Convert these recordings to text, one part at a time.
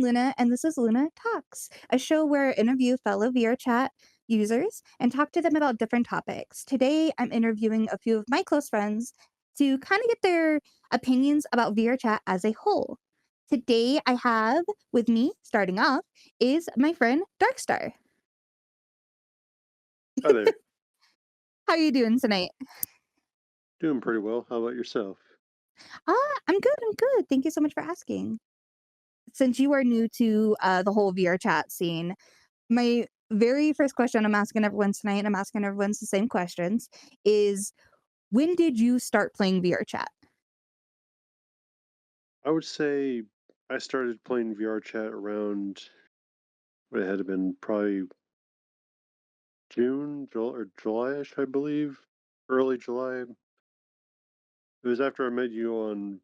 Luna, and this is Luna Talks, a show where I interview fellow VRChat users and talk to them about different topics. Today, I'm interviewing a few of my close friends to kind of get their opinions about VRChat as a whole. Today, I have with me, starting off, is my friend Darkstar. Hi there. How are you doing tonight? Doing pretty well. How about yourself? I'm good. I'm good. Thank you so much for asking. Since you are new to the whole VRChat scene, my very first question I'm asking everyone tonight, and I'm asking everyone the same questions, is when did you start playing VRChat? I would say I started playing VR chat around what it had been probably June, or July-ish, I believe. Early July. It was after I met you on,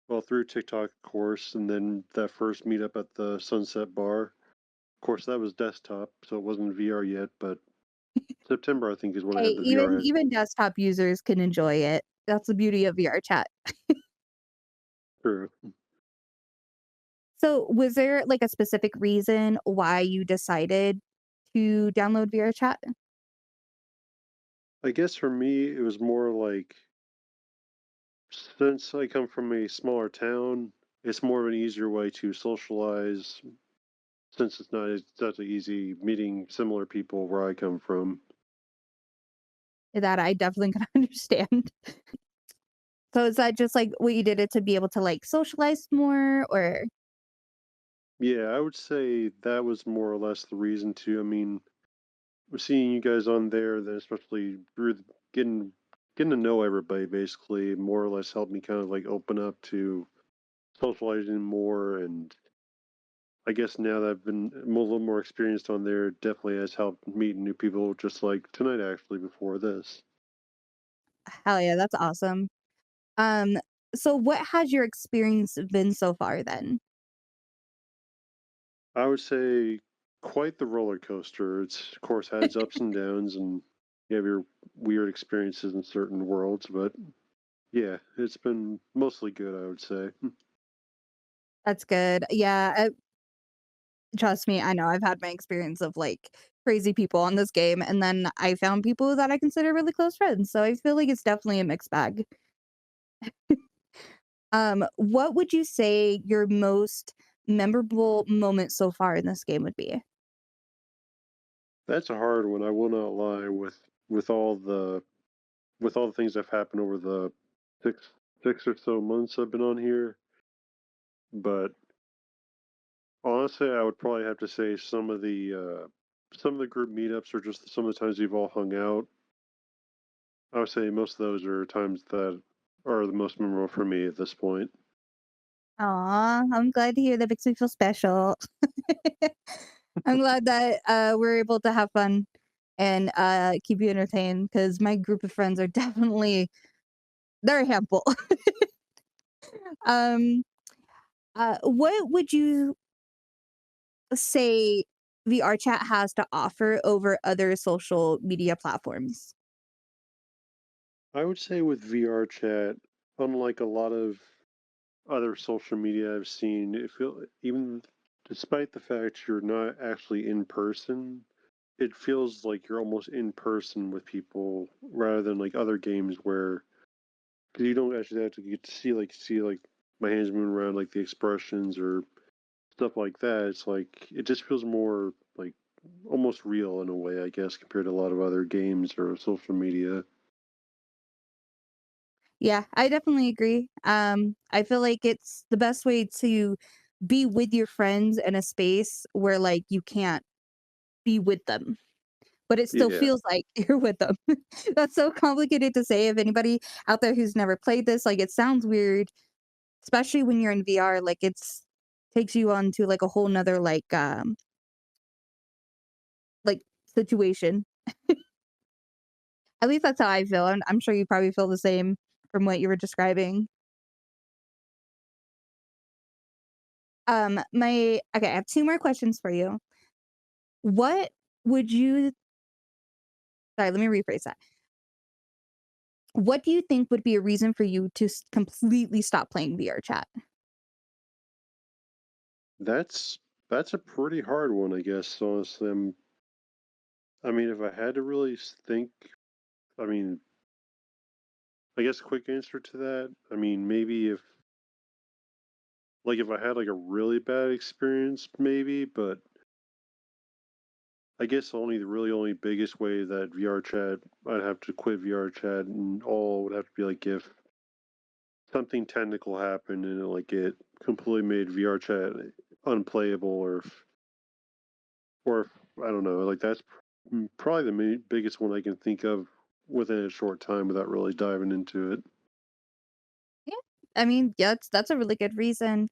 well, through TikTok, of course, and then that first meetup at the Sunset Bar. Of course, that was desktop, so it wasn't VR yet, but September, I think, is when I Hey, had the VR head. even desktop users can enjoy it. That's the beauty of VRChat. True. So, was there like a specific reason why you decided to download VRChat? I guess for me, it was more like since I come from a smaller town, it's more of an easier way to socialize since it's not exactly easy meeting similar people where I come from. That I definitely can understand. So, is that just like what you did it to be able to like socialize more, or Yeah, I would say that was more or less the reason too. I mean, seeing you guys on there, then especially through getting to know everybody basically more or less helped me kind of like open up to socializing more. And I guess now that I've been a little more experienced on there, definitely has helped meet new people just like tonight actually before this. hell yeah, that's awesome. Um, so what has your experience been so far then? I would say quite the roller coaster. It's of course has ups and downs, and you have your weird experiences in certain worlds, but yeah, it's been mostly good, I would say. That's good. Yeah, trust me, I know I've had my experience of like crazy people on this game, and then I found people that I consider really close friends. So I feel like it's definitely a mixed bag. What would you say your most memorable moment so far in this game would be? That's a hard one. I will not lie with all the things that have happened over the six or so months I've been on here. But honestly, I would probably have to say some of the group meetups or just some of the times we've all hung out. I would say most of those are times that are the most memorable for me at this point. Aw, I'm glad to hear that makes me feel special. I'm glad that we're able to have fun and keep you entertained because my group of friends are definitely they're a handful. um, what would you say VR chat has to offer over other social media platforms? I would say with VR chat, unlike a lot of other social media I've seen, it feel even despite the fact you're not actually in person, it feels like you're almost in person with people rather than like other games where because you don't actually have to get to see like my hands moving around like the expressions or stuff like that. It's like it just feels more like almost real in a way, I guess, compared to a lot of other games or social media. Yeah, I definitely agree. I feel like it's the best way to be with your friends in a space where like you can't be with them, but it still Yeah. feels like you're with them. That's so complicated to say. If anybody out there who's never played this, like it sounds weird, especially when you're in VR. Like it's takes you on to like a whole nother like situation. At least that's how I feel. I'm sure you probably feel the same from what you were describing. My okay, I have two more questions for you. What would you sorry, let me rephrase that. What do you think would be a reason for you to completely stop playing VR chat? That's that's a pretty hard one, I guess. Honestly, I mean, if I had to really think, I mean, I guess quick answer to that. I mean, maybe if I had like a really bad experience, maybe, but I guess only biggest way that VR chat I'd have to quit VR chat and all would have to be like if something technical happened and it completely made VR chat unplayable or if, I don't know, like that's probably the biggest one I can think of within a short time without really diving into it. Yeah. I mean, yeah, that's a really good reason.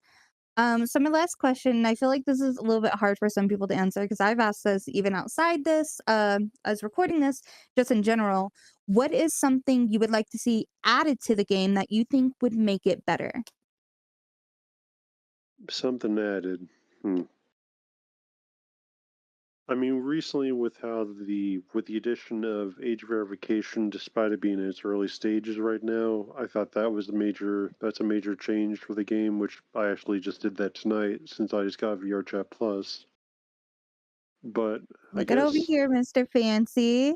So my last question, I feel like this is a little bit hard for some people to answer because I've asked this even outside this, as recording this, just in general. What is something you would like to see added to the game that you think would make it better? Something added. Hmm. I mean, recently with the addition of age verification, despite it being in its early stages right now, I thought that's a major change for the game, which I actually just did that tonight since I just got VRChat Plus. But I Look at over guess here, Mr. Fancy.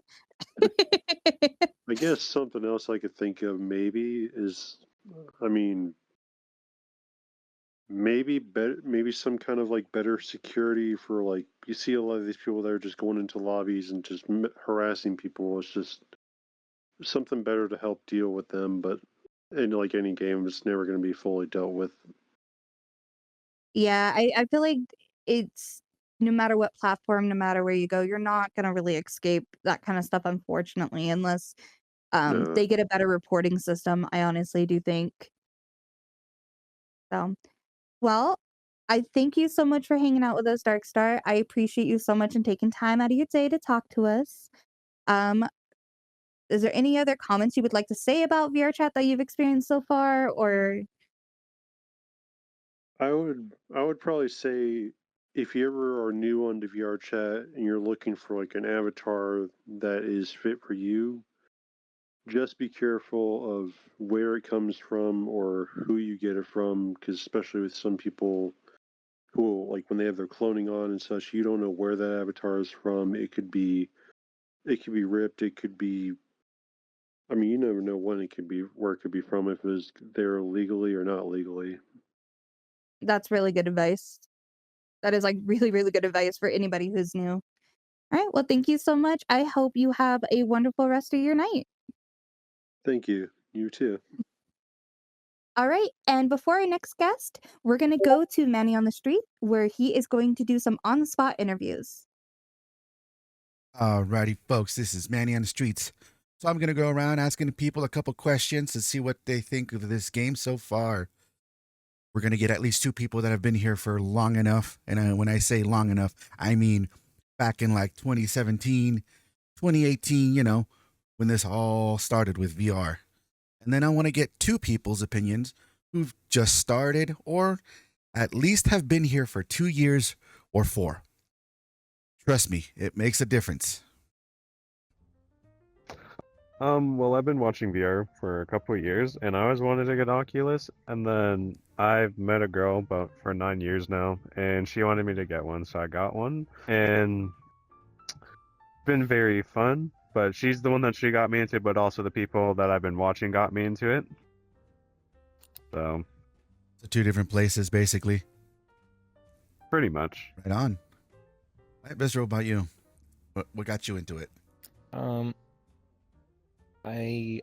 I guess something else I could think of maybe is, I mean, maybe some kind of like better security for like you see a lot of these people that are just going into lobbies and just harassing people. It's just something better to help deal with them, but in like any game, it's never going to be fully dealt with. Yeah, I feel like it's no matter what platform, no matter where you go, you're not gonna really escape that kind of stuff, unfortunately, unless No, they get a better reporting system. I honestly do think so. Well, I thank you so much for hanging out with us, Darkstar. I appreciate you so much and taking time out of your day to talk to us. Um, is there any other comments you would like to say about VRChat that you've experienced so far? Or I would probably say if you ever are new onto VR chat and you're looking for like an avatar that is fit for you, just be careful of where it comes from or who you get it from, because especially with some people who like when they have their cloning on and such, you don't know where that avatar is from. It could be ripped. It could be. I mean, you never know when it could be, where it could be from, if it was there legally or not legally. that's really good advice. That is like really, really good advice for anybody who's new. All right. Well, thank you so much. I hope you have a wonderful rest of your night. Thank you. You too. All right. And before our next guest, we're going to go to Manny on the Street, where he is going to do some on the spot interviews. Alrighty, folks, this is Manny on the Streets. So I'm going to go around asking people a couple questions to see what they think of this game so far. We're going to get at least two people that have been here for long enough. And when I say long enough, I mean back in like 2017, 2018, when this all started with VR. And then I want to get two people's opinions who've just started or at least have been here for 2 years or 4. Trust me, it makes a difference. Well, I've been watching VR for a couple of years, and I always wanted to get Oculus, and then I've met a girl about for 9 years now, and she wanted me to get one, so I got one, and it's been very fun. But she's the one that she got me into, but also the people that I've been watching got me into it. So So two different places, basically. pretty much. Right on. All right, Bizro, about you? What got you into it? Um, I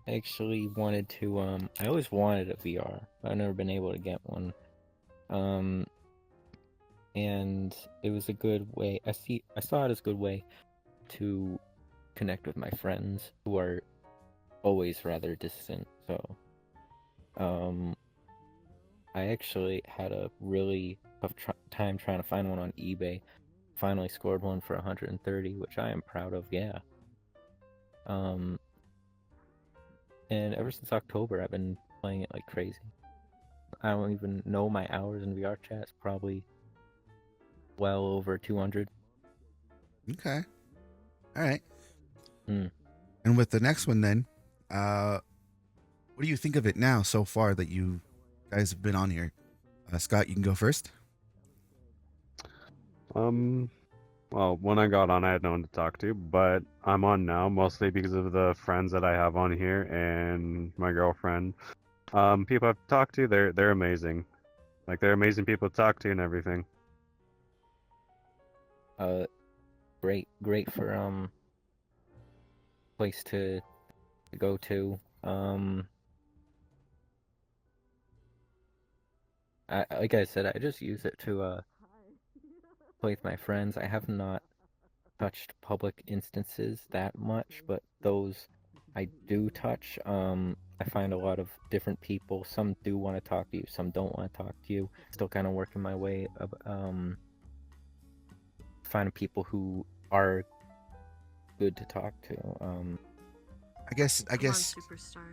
actually wanted to I always wanted a VR. I've never been able to get one. Um, and it was a good way. I saw it as a good way to connect with my friends who are always rather distant. So, um, I actually had a really tough time trying to find one on eBay. Finally scored one for 130, which I am proud of. Yeah. Um, and ever since October, I've been playing it like crazy. I don't even know my hours in VR chat. It's probably well over 200. Okay. All right. Hmm. And with the next one, then, what do you think of it now so far that you guys have been on here? Scott, you can go first. Um, well, when I got on, I had no one to talk to, but I'm on now mostly because of the friends that I have on here and my girlfriend. People I've talked to, they're amazing. Like they're amazing people to talk to and everything. Great for place to go to. Like I said, I just use it to play with my friends. I have not touched public instances that much, but those I do touch, I find a lot of different people. Some do want to talk to you, some don't want to talk to you. Still kind of working my way of finding people who are good to talk to. I guess I Come on, guess superstar.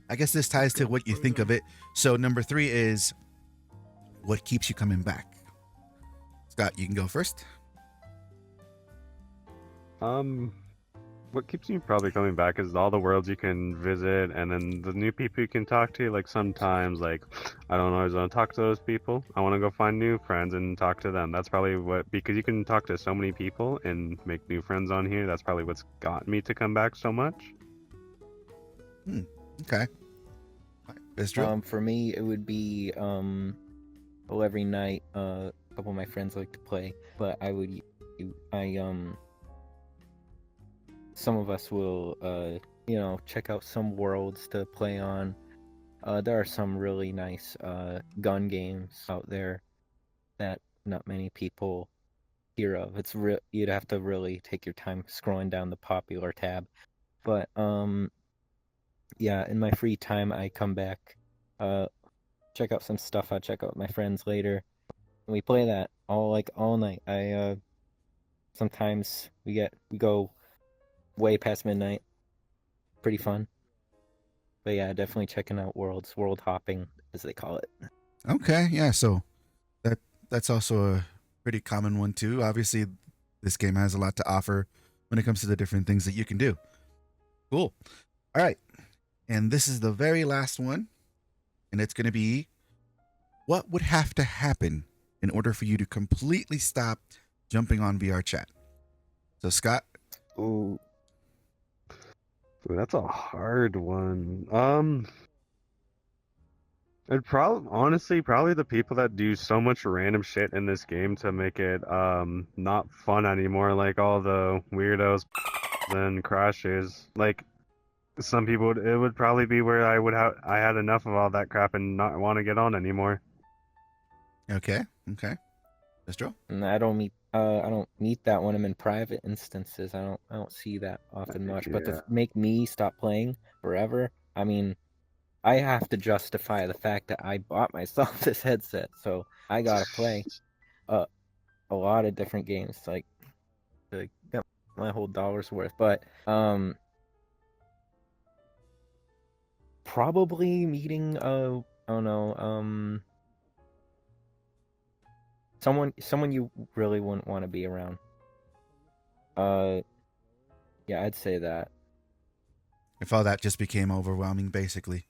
I guess this ties to what you think of it. So number 3 is what keeps you coming back. Scott, you can go first. What keeps me probably coming back is all the worlds you can visit, and then the new people you can talk to. Like sometimes, like I don't always want to talk to those people. I want to go find new friends and talk to them. That's probably what, because you can talk to so many people and make new friends on here. That's probably what's got me to come back so much. Okay. Bistro. For me, it would be well, every night a couple of my friends like to play, but some of us will check out some worlds to play on. There are some really nice gun games out there that not many people hear of. You'd have to really take your time scrolling down the popular tab. But yeah, in my free time I come back, check out some stuff. I'll check out with my friends later. And we play that all night. I sometimes we go way past midnight. Pretty fun. But yeah, definitely checking out world hopping as they call it. Okay, yeah. So that's also a pretty common one too. Obviously, this game has a lot to offer when it comes to the different things that you can do. Cool. All right, and this is the very last one, and it's going to be what would have to happen in order for you to completely stop jumping on VRChat. So Scott. Ooh, Ooh, that's a hard one. It probably the people that do so much random shit in this game to make it not fun anymore, like all the weirdos and crashes. Like some people, it would probably be where I had enough of all that crap and not want to get on anymore. Okay. Bistro. and I don't meet that when I'm in private instances. I don't see that often much. But to Yeah. make me stop playing forever, I mean, I have to justify the fact that I bought myself this headset, so I gotta play a lot of different games, like to get my whole dollar's worth. But probably meeting I don't know, someone you really wouldn't want to be around. Yeah, I'd say that. If all that just became overwhelming, basically.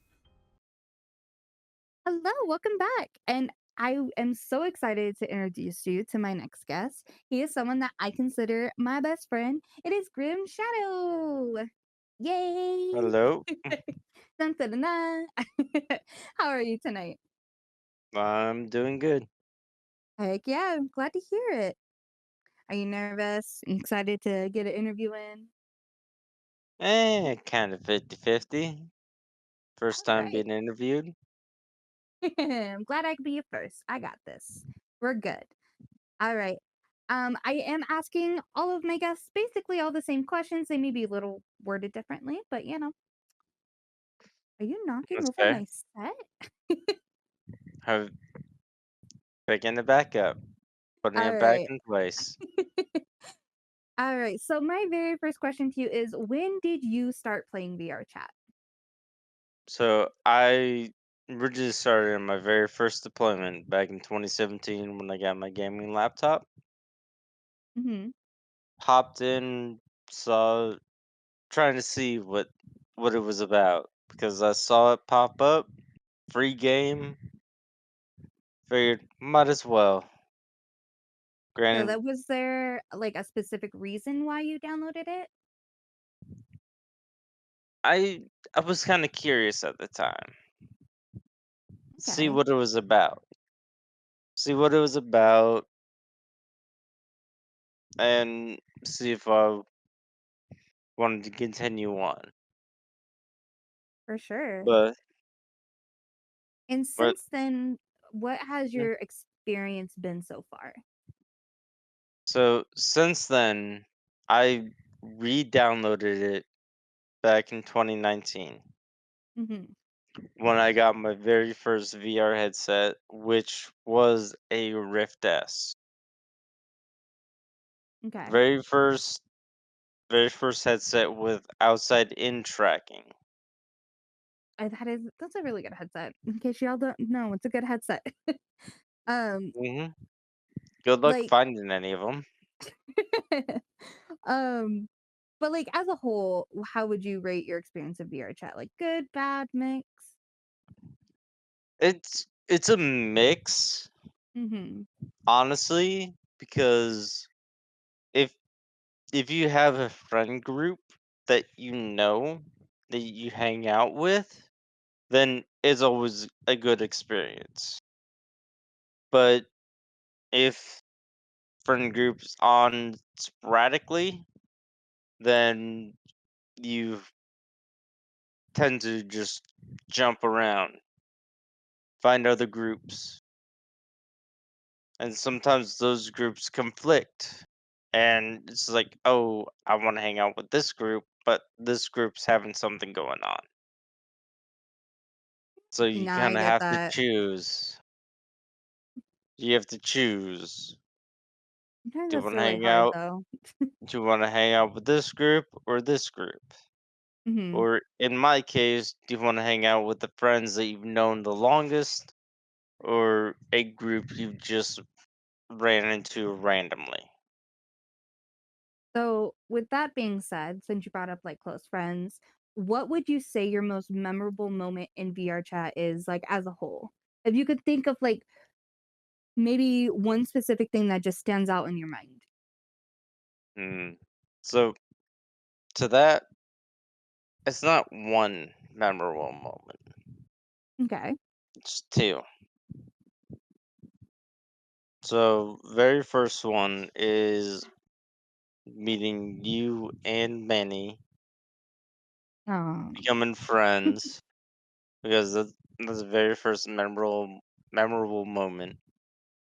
Hello, welcome back. And I am so excited to introduce you to my next guest. He is someone that I consider my best friend. It is Grim Shadow. Yay! Hello. Dun, dun, dun, dun. How are you tonight? I'm doing good. Heck yeah, I'm glad to hear it. Are you nervous? You excited to get an interview in? Kind of 50-50. First All time right. being interviewed. I'm glad I could be you first. I got this. We're good. All right. I am asking all of my guests basically all the same questions. They may be a little worded differently, but are you knocking That's over fair. my set? Have picking it back up, putting All it back right. in place. All right. So my very first question to you is when did you start playing VR chat? So I originally started in my very first deployment back in 2017 when I got my gaming laptop. Mm-hmm. Hopped in, saw, trying to see what it was about because I saw it pop up, free game. Figured might as well. So Granted, that was there like a specific reason why you downloaded it? I I was kind of curious at the time. See Okay, what it was about. See what it was about, and see if I wanted to continue on. for sure. But And but since then, what has mm, your experience been so far? so since then, I re-downloaded it back in 2019 Mhm. when I got my very first VR headset, which was a Rift S. Okay. Very first very first headset with outside in tracking. That's a really good headset. In case y'all don't know, it's a good headset. Um, Hmm. Good luck like finding any of them. um, but like as a whole, how would you rate your experience of VR chat? Like good, bad, mix? It's a mix, Mhm. honestly, because if if you have a friend group that you know that you hang out with, then it's always a good experience. But if friend groups on sporadically, then you tend to just jump around, find other groups, and sometimes those groups conflict. And it's like, oh, I want to hang out with this group, but this group's having something going on. So you Nah, kind I of get have to that. choose. You have to choose. Sometimes Do you that's want to really hang hard out? though. Do you want to hang out with this group or this group? Mhm. Or in my case, do you want to hang out with the friends that you've known the longest or a group you just ran into randomly? So, with that being said, since you brought up like close friends, what would you say your most memorable moment in VR chat is like as a whole? If you could think of like maybe one specific thing that just stands out in your mind. Hmm. So to that, it's not one memorable moment. Okay. It's two. So very first one is meeting you and Manny, Um, becoming friends because that's the very first memorable moment.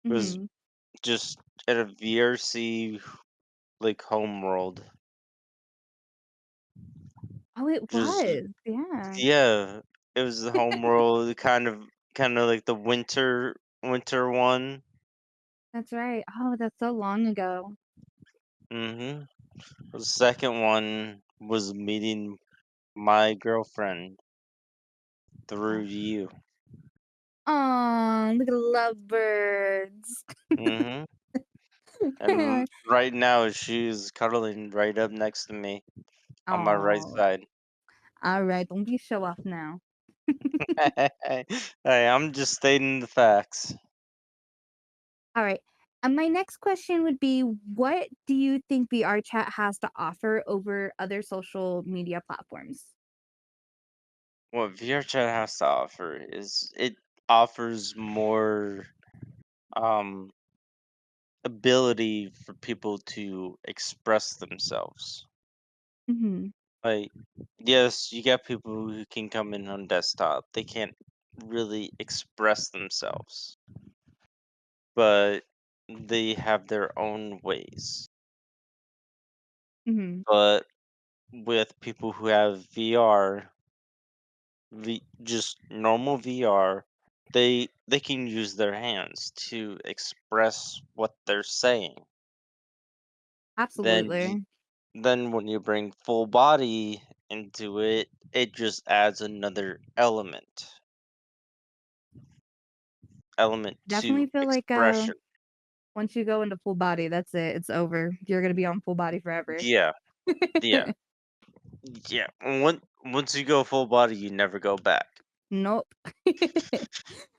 It was mhm. just at a VRC like homeworld. Oh, it Just was. Yeah. yeah, it was the homeworld kind of like the winter one. That's right. Oh, that's so long ago. Mhm. The second one was meeting my girlfriend through you. Oh, look at the lovebirds. Mhm. And right now she's cuddling right up next to me on my right Oh, side. all right. Don't be show off now. Hey, I'm just stating the facts. All right. And my next question would be what do you think VR chat has to offer over other social media platforms? What VRChat has to offer is it offers more um ability for people to express themselves. Mhm. Like, yes, you got people who can come in on desktop. They can't really express themselves, but they have their own ways. Mhm. But with people who have VR, just normal VR, they can use their hands to express what they're saying. Then you Absolutely. then when you bring full body into it, it just adds another element Definitely to feel like expression. once you go into full body, that's it. It's over. You're going to be on full body forever. Yeah, yeah, yeah. Once you go full body, you never go back. Nope.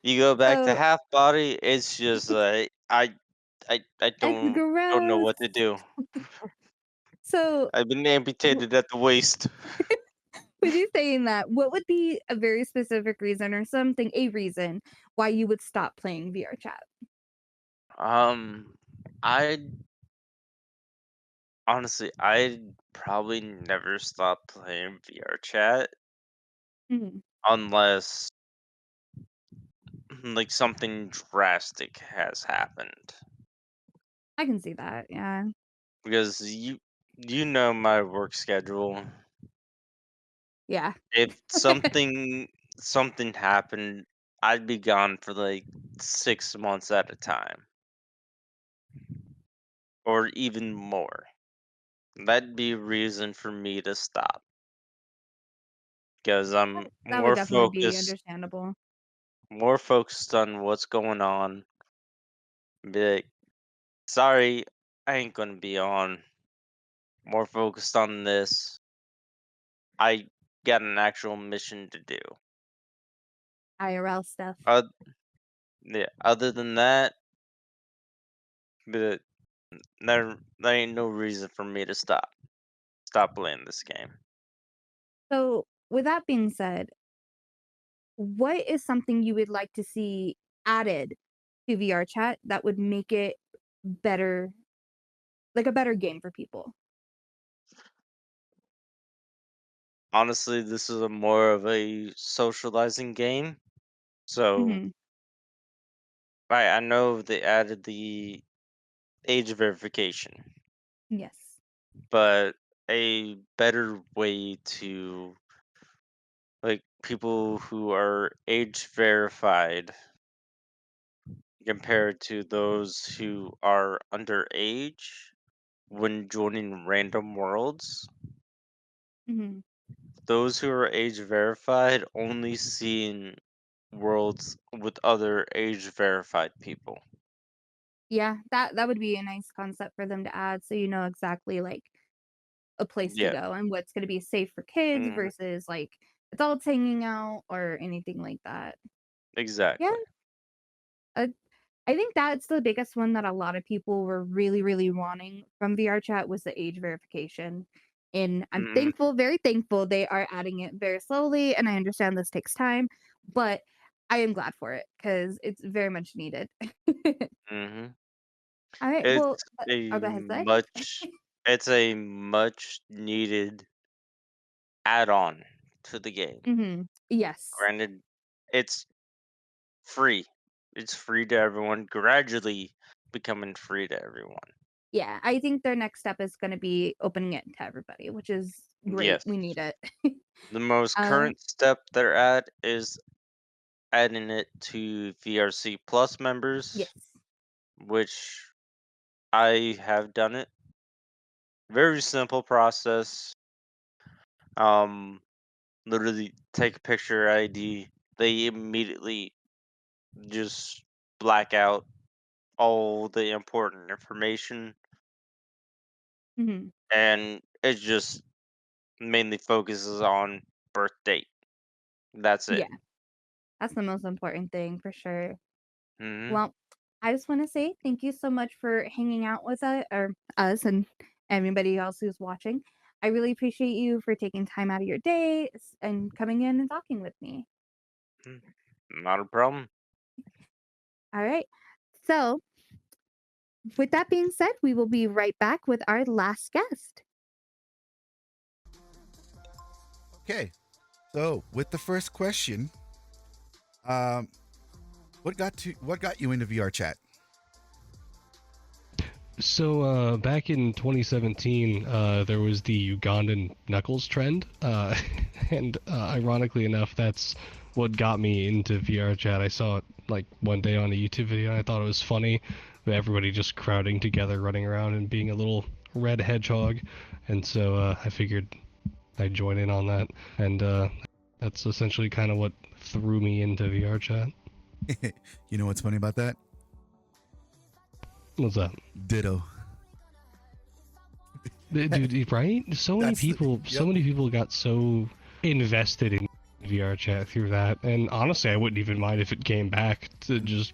You go back to So half body, it's just like I it's don't know gross. what to do. So I've been w- amputated at the waist. with you saying that, what would be a very specific reason or something, a reason why you would stop playing VR chat? I honestly, I'd probably never stop playing VR chat Mhm. unless like something drastic has happened. I can see that. Yeah. Because you know my work schedule. Yeah. If something happened, I'd be gone for like 6 months at a time, or even more. That'd be a reason for me to stop. Because I'm That would definitely be understandable. more focused on what's going on. Be like, sorry, I ain't gonna be on. More focused on this. I got an actual mission to do. IRL stuff. Uh, yeah, other than that, but there ain't no reason for me to stop playing this game. So, with that being said, what is something you would like to see added to VR chat that would make it better, like a better game for people? Honestly, this is a more of a socializing game. So Mhm. I know they added the age verification, Yes. but a better way to like people who are age verified compared to those who are underage when joining random worlds. Mhm. Those who are age verified only see worlds with other age verified people. Yeah, that would be a nice concept for them to add so you know exactly, like, a place to Yeah. go and what's gonna be safe for kids Hmm. versus, like, adults hanging out or anything like that. Yeah, Exactly. uh, I think that's the biggest one that a lot of people were really, really wanting from VR chat was the age verification, and I'm Hmm. thankful, very thankful they are adding it very slowly, and I understand this takes time, but I am glad for it because it's very much needed. Hmm. Alright, well, It's oh, a go ahead, say. much it's a much needed add-on to the game. Mhm. Yes. Granted, it's free. It's free to everyone, gradually becoming free to everyone. Yeah, I think their next step is gonna be opening it to everybody, which is great, Yes. we need it. The most Uh, current step they're at is adding it to VRC Plus members, yes. which I have done it. Very simple process. Um, literally take a picture ID. They immediately just black out all the important information, Mhm. and it just mainly focuses on birth date. That's it. Yeah, that's the most important thing for sure. Hmm. Well, I just wanna say thank you so much for hanging out with us and everybody else who's watching. I really appreciate you for taking time out of your day and coming in and talking with me. Not a problem. Alright. So, with that being said, we will be right back with our last guest. Okay, so with the first question, um, what got you into VR chat? So back in 2017, there was the Ugandan knuckles trend, and ironically enough, that's what got me into VR chat. I saw it like one day on a YouTube video, and I thought it was funny, with everybody just crowding together, running around, and being a little red hedgehog, and so I figured I'd join in on that, and that's essentially kind of what threw me into VR chat. You know what's funny about that? What's that? Ditto. Dude, right? So many That's people, yep. got so invested in VR chat through that, and honestly, I wouldn't even mind if it came back to just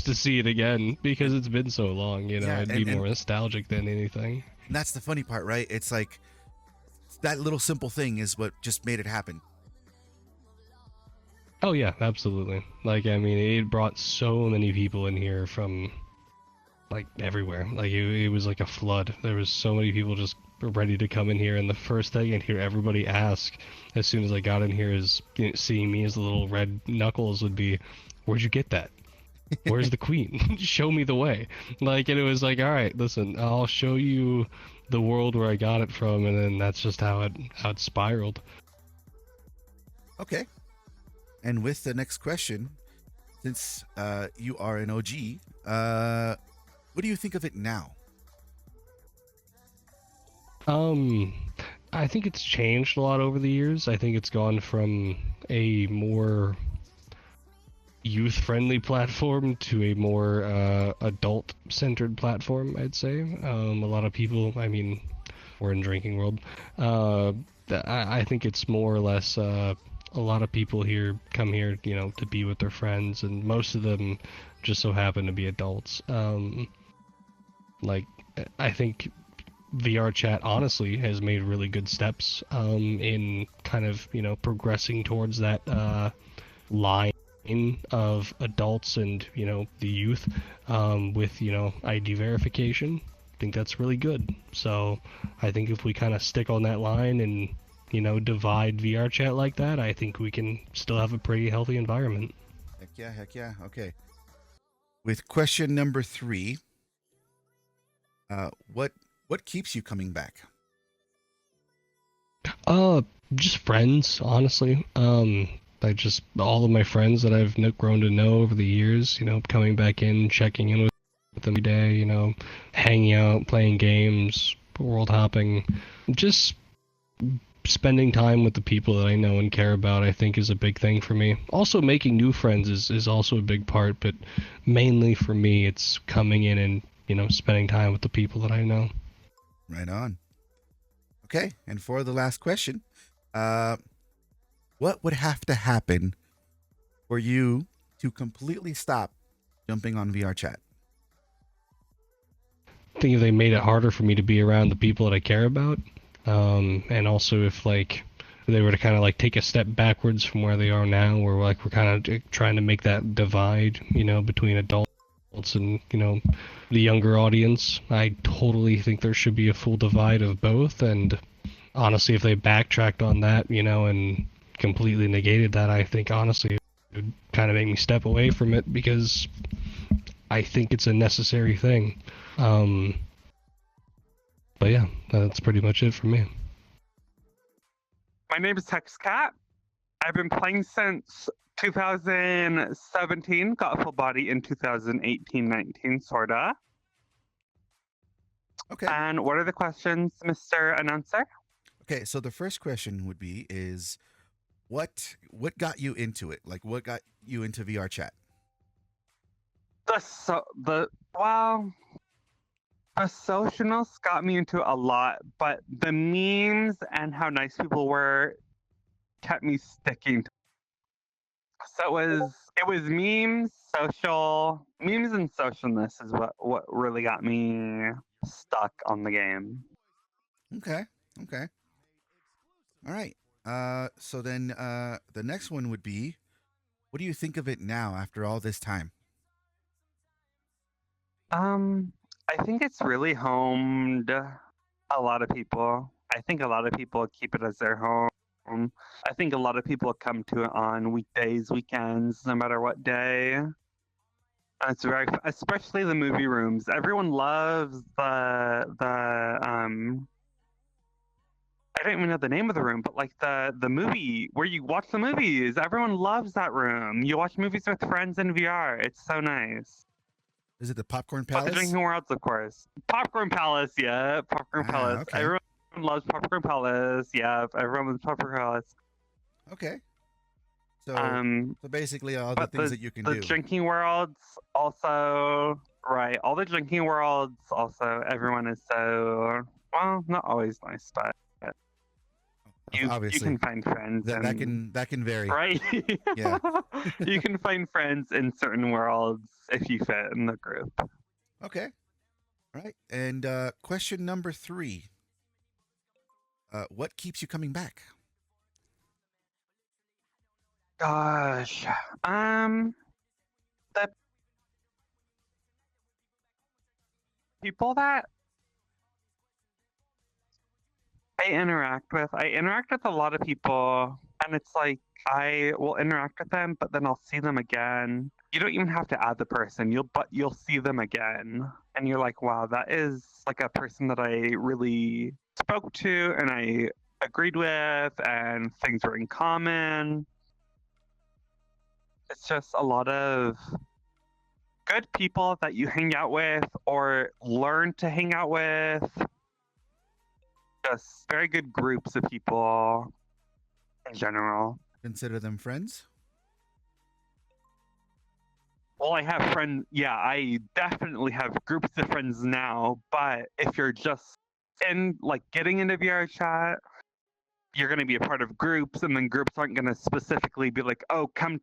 to see it again because it's been so long. You know, Yeah, I'd be more nostalgic than anything. and that's the funny part, right? It's like that little simple thing is what just made it happen. Oh yeah, absolutely. Like, I mean, it brought so many people in here from like everywhere. Like it was like a flood. There was so many people just ready to come in here, and the first thing I'd hear everybody ask as soon as I got in here is, you know, seeing me as the little red knuckles would be, "Where'd you get that? Where's the queen? Show me the way." Like, and it was like, all right, listen, I'll show you the world where I got it from, and then that's just how it spiraled. Okay. And with the next question, since you are an OG, what do you think of it now? I think it's changed a lot over the years. I think it's gone from a more youth-friendly platform to a more adult-centered platform, I'd say. A lot of people, I mean, we're in drinking world. I think it's more or less a lot of people here come here, you know, to be with their friends, and most of them just so happen to be adults. Like, I think VR chat honestly has made really good steps in kind of, you know, progressing towards that line of adults and, you know, the youth with, you know, ID verification. I think that's really good. So I think if we kind of stick on that line and, you know, divide VR chat like that, I think we can still have a pretty healthy environment. Heck yeah. Okay. With question number 3, what keeps you coming back? Just friends, honestly. I just all of my friends that I've grown to know over the years, you know, coming back in, checking in with them every day, you know, hanging out, playing games, world hopping, just spending time with the people that I know and care about, I think is a big thing for me. Also making new friends is also a big part, but mainly for me it's coming in and, you know, spending time with the people that I know. Right on. Okay, and for the last question, what would have to happen for you to completely stop jumping on VR chat? I think if they made it harder for me to be around the people that I care about, and also if like they were to kind of like take a step backwards from where they are now, where like we're kind of trying to make that divide, you know, between adults and, you know, the younger audience. I totally think there should be a full divide of both, and honestly, if they backtracked on that, you know, and completely negated that, I think honestly it would kind of make me step away from it because I think it's a necessary thing. But yeah, that's pretty much it for me. My name is TextCat. I've been playing since 2017, got full body in 2018-19, sorta. Okay. And what are the questions, Mr. Announcer? Okay, so the first question would be is what got you into it? Like what got you into VR chat? The socialness got me into a lot, but the memes and how nice people were kept me sticking. So it was memes, memes and socialness is what really got me stuck on the game. Okay. All right. So then the next one would be, what do you think of it now after all this time? I think it's really homed a lot of people. I think a lot of people keep it as their home. I think a lot of people come to it on weekdays, weekends, no matter what day. And it's very, especially the movie rooms. Everyone loves the I don't even know the name of the room, but like the movie where you watch the movies. Everyone loves that room. You watch movies with friends in VR. It's so nice. Is it the Popcorn But the Palace? Drinking Worlds, of course. Popcorn Palace, yeah. Popcorn Palace. Okay. Everyone loves Popcorn Palace. Yeah, everyone loves Popcorn Palace. Okay. So, so basically all the But things that you can do. The Drinking Worlds also, right. All the Drinking Worlds also, everyone is so, well, not always nice, but. You Obviously, can find friends that can vary. right. Yeah. You can find friends in certain worlds if you fit in the group. Okay. All right. And question number 3. What keeps you coming back? Gosh, the people that I interact with a lot of people, and it's like I will interact with them, but then I'll see them again. You don't even have to add the person. You'll see them again, and you're like, wow, that is like a person that I really spoke to and I agreed with, and things were in common. It's just a lot of good people that you hang out with or learn to hang out with. Just very good groups of people in general. Consider them friends? Well, I have friends. Yeah, I definitely have groups of friends now. But if you're just in like getting into VRChat, you're going to be a part of groups, and then groups aren't going to specifically be like, "Oh, come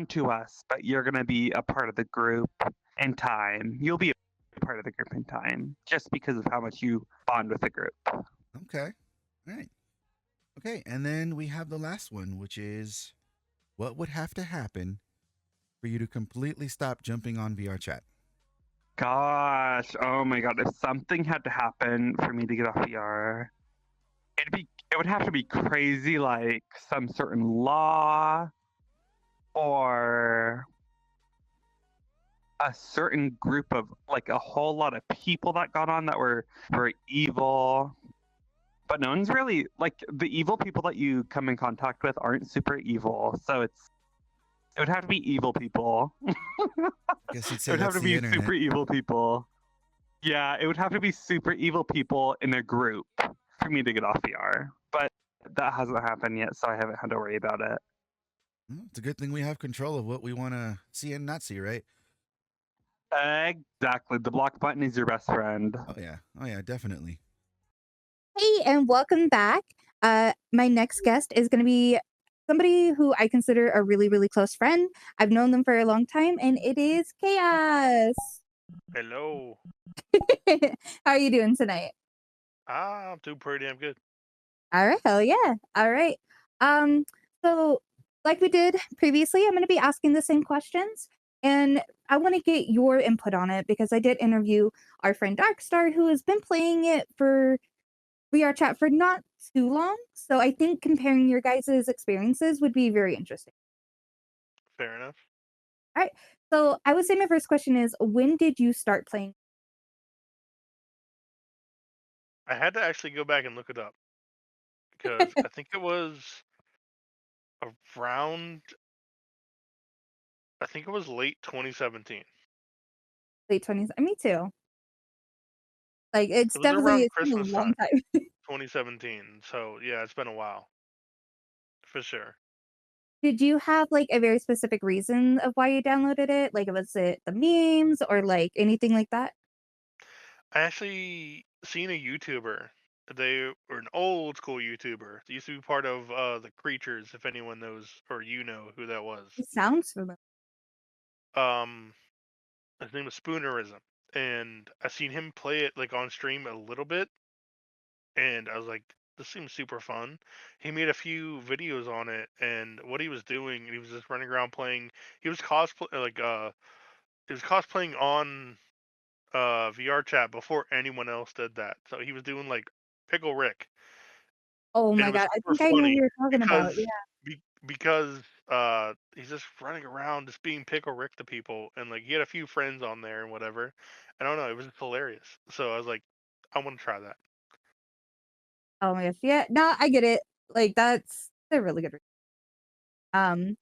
to us," but you're going to be a part of the group in time. You'll be a part of the group in time just because of how much you bond with the group. Okay. All right. Okay. And then we have the last one, which is what would have to happen for you to completely stop jumping on VRChat? Gosh, oh my god, if something had to happen for me to get off VR, it would have to be crazy, like some certain law or a certain group of like a whole lot of people that got on that were very evil. But no one's really like the evil people that you come in contact with aren't super evil, so it would have to be evil people. I guess you'd It say would have that's to the be internet. super evil people. Yeah, it would have to be super evil people in a group for me to get off VR. But that hasn't happened yet, so I haven't had to worry about it. Well, it's a good thing we have control of what we want to see and not see, right? Exactly. The block button is your best friend. Oh yeah. Oh yeah, definitely. Hey, and welcome back. My next guest is going to be somebody who I consider a really, really close friend. I've known them for a long time, and it is Chaos. Hello. How are you doing tonight? I'm doing pretty damn good. All right, hell yeah. All right. Um, so like we did previously, I'm going to be asking the same questions, and I want to get your input on it because I did interview our friend Darkstar, who has been playing it for VRChat for not too long. So I think comparing your guys' experiences would be very interesting. Fair enough. All right. So I would say my first question is, when did you start playing? I had to actually go back and look it up because I think it was around, I think it was late 2017. Late 20s? Me too. Like It was around it's been a Christmas long time, time. 2017. So yeah, it's been a while for sure. Did you have like a very specific reason of why you downloaded it? Like was it the memes or like anything like that? I actually seen a YouTuber. They were an old school YouTuber. They used to be part of the Creatures, if anyone knows or you know who that was. It sounds familiar. Um, his name was Spoonerism, and I seen him play it like on stream a little bit, and I was like, this seems super fun. He made a few videos on it, and what he was doing, he was just running around playing. He was he was cosplaying on VR chat before anyone else did that. So he was doing like Pickle Rick, Oh and my it was god, I super think I know who funny you're talking about. because Yeah. because he's just running around just being Pickle Rick to people, and like he had a few friends on there and whatever. I don't know, it was hilarious. So I was like, I want to try that. Oh my gosh. Yeah, no, I get it. Like that's a really good. Um,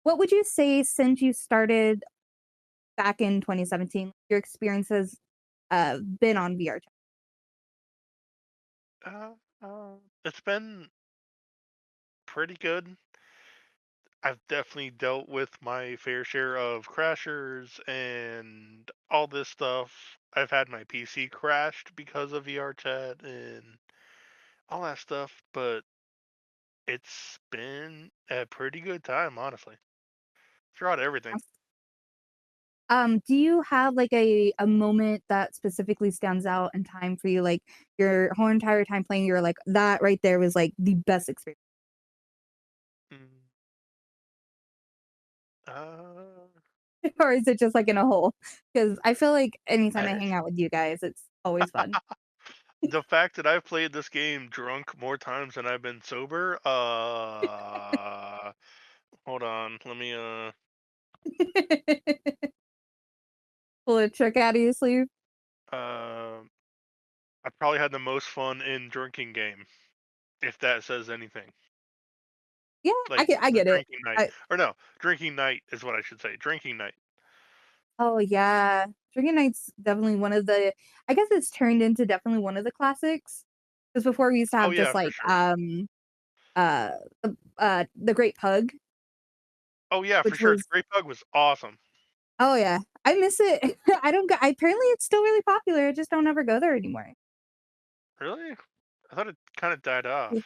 what would you say since you started back in 2017, your experiences been on VR chat? Uh, it's been pretty good. I've definitely dealt with my fair share of crashers and all this stuff. I've had my PC crashed because of VR chat and all that stuff, but It's been a pretty good time, honestly. Throughout everything. Do you have, like, a moment that specifically stands out in time for you, like, your whole entire time playing, you're like, "That right there was, like, the best experience." Mm, uh, Or is it just, like, in a hole? Because I feel like anytime I I, hang out with you guys, it's always fun. the fact that I've played this game drunk more times than I've been sober, hold on, let me, Pull a trick out of your sleeve? uh, I probably had the most fun in drinking game, if that says anything. Yeah, Like, I the get it. drinking night. I Or no, drinking night is what I should say, drinking night. Oh, yeah. Drinking Night's definitely one of the I guess it's turned into definitely one of the classics. Because before we used to Oh, have yeah, just, for like, sure. The Great Pug, Oh, yeah, for which sure, the was Great Pug was awesome. oh, yeah. I miss it. I don't go apparently it's still really popular, I just don't ever go there anymore. Really? I thought it kinda died off.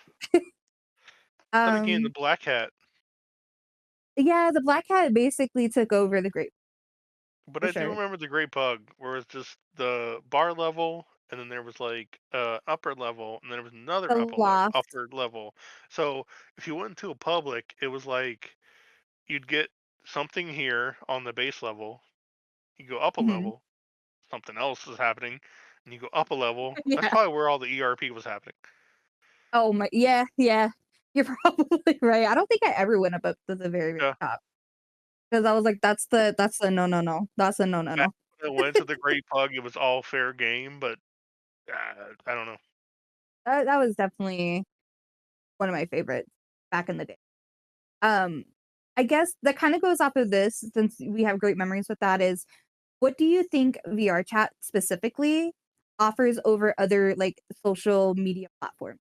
Then again, the Um, Black Hat. yeah, the Black Cat basically took over the Great But for I do sure. remember the Great Pug, where it's just the bar level, and then there was like upper level, and then there was The another Loft. upper level. So if you went into a public, it was like you'd get something here on the base level. You go up a Mhm. level, something else is happening, and you go up a level. That's Yeah. probably where all the ERP was happening. Oh my yeah, yeah. You're probably right. I don't think I ever went up to the very, very Yeah. top. 'Cause I was like, that's the no, no, no. That's a no, no, Back no." when I went to the Great Pug, it was all fair game, but I don't know. That was definitely one of my favorites back in the day. Um, I guess that kinda goes off of this since we have great memories with that is, what do you think VRChat specifically offers over other, like, social media platforms?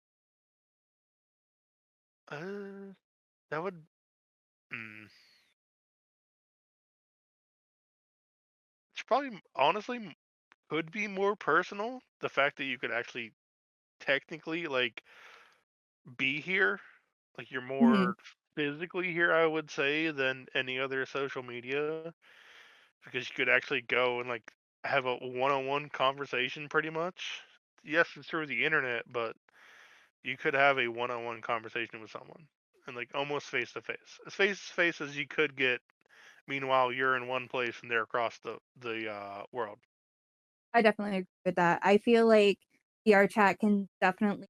Uh, that would. Mm, it's probably honestly could be more personal. The fact that you could actually technically like be here, like you're Mhm. more physically here, I would say, than any other social media because you could actually go and like have a one-on-one conversation pretty much. Yes, it's through the internet, but you could have a one-on-one conversation with someone and like almost face to face, as face to face as you could get. Meanwhile, you're in one place and they're across the world. I definitely agree with that. I feel like VRChat can definitely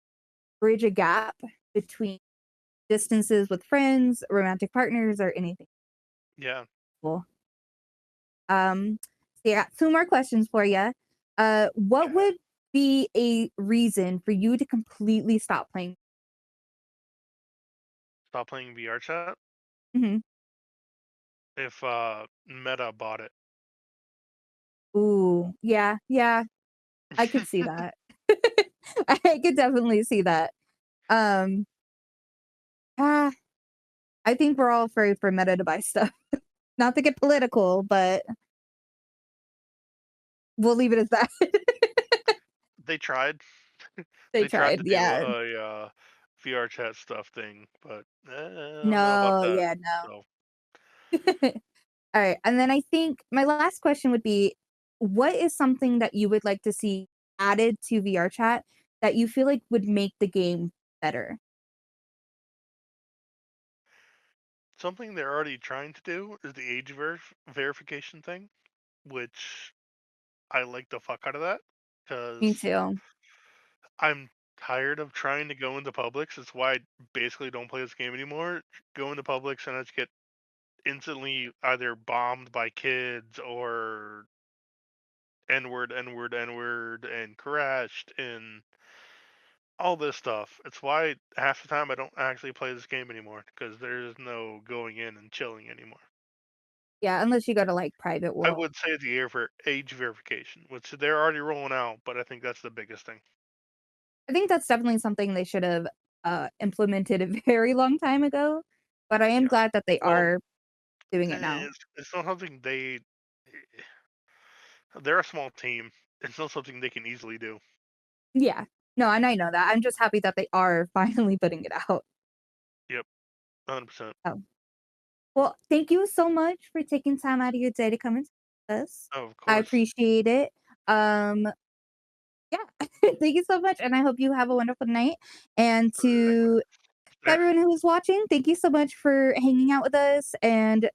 bridge a gap between distances with friends, romantic partners, or anything Yeah, cool. So yeah, 2 more questions for you. What yeah. would be a reason for you to completely stop playing? Stop playing VR chat. Mhm. If Meta bought it. Ooh, yeah, yeah, I could see that. I could definitely see that. Um, ah, I think we're all afraid for Meta to buy stuff. Not to get political, but we'll leave it as that. They tried. They They tried tried, to do yeah. a VR chat stuff thing, but I don't know about No, that. yeah, no. So Alright, and then I think my last question would be, what is something that you would like to see added to VRChat that you feel like would make the game better? something they're already trying to do is the age verification thing, which I like the fuck out of that because Me too. I'm tired of trying to go into Publix. It's why I basically don't play this game anymore. Go into Publix and I just get instantly either bombed by kids or N-word, N-word, N-word, and crashed and all this stuff. It's why half the time I don't actually play this game anymore because there's no going in and chilling anymore. Yeah, unless you go to, like, private I world. would say the age verification, which they're already rolling out, but I think that's the biggest thing. I think that's definitely something they should have, implemented a very long time ago, but I am Yeah. glad that they Well, are doing it now. it's not something they're a small team. It's not something they can easily do. Yeah. No, and I know that. I'm just happy that they are finally putting it out. 100%. Oh, well, thank you so much for taking time out of your day to come and talk to us. Oh, of I course. appreciate it. Yeah, thank you so much, and I hope you have a wonderful night. And to Eh, everyone who is watching, thank you so much for hanging out with us and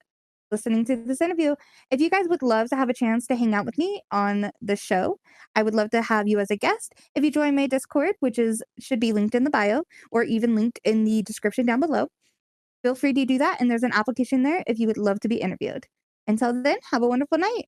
listening to this interview. If you guys would love to have a chance to hang out with me on the show, I would love to have you as a guest. If you join my Discord, which is should be linked in the bio or even linked in the description down below, feel free to do that. And there's an application there if you would love to be interviewed. Until then, have a wonderful night.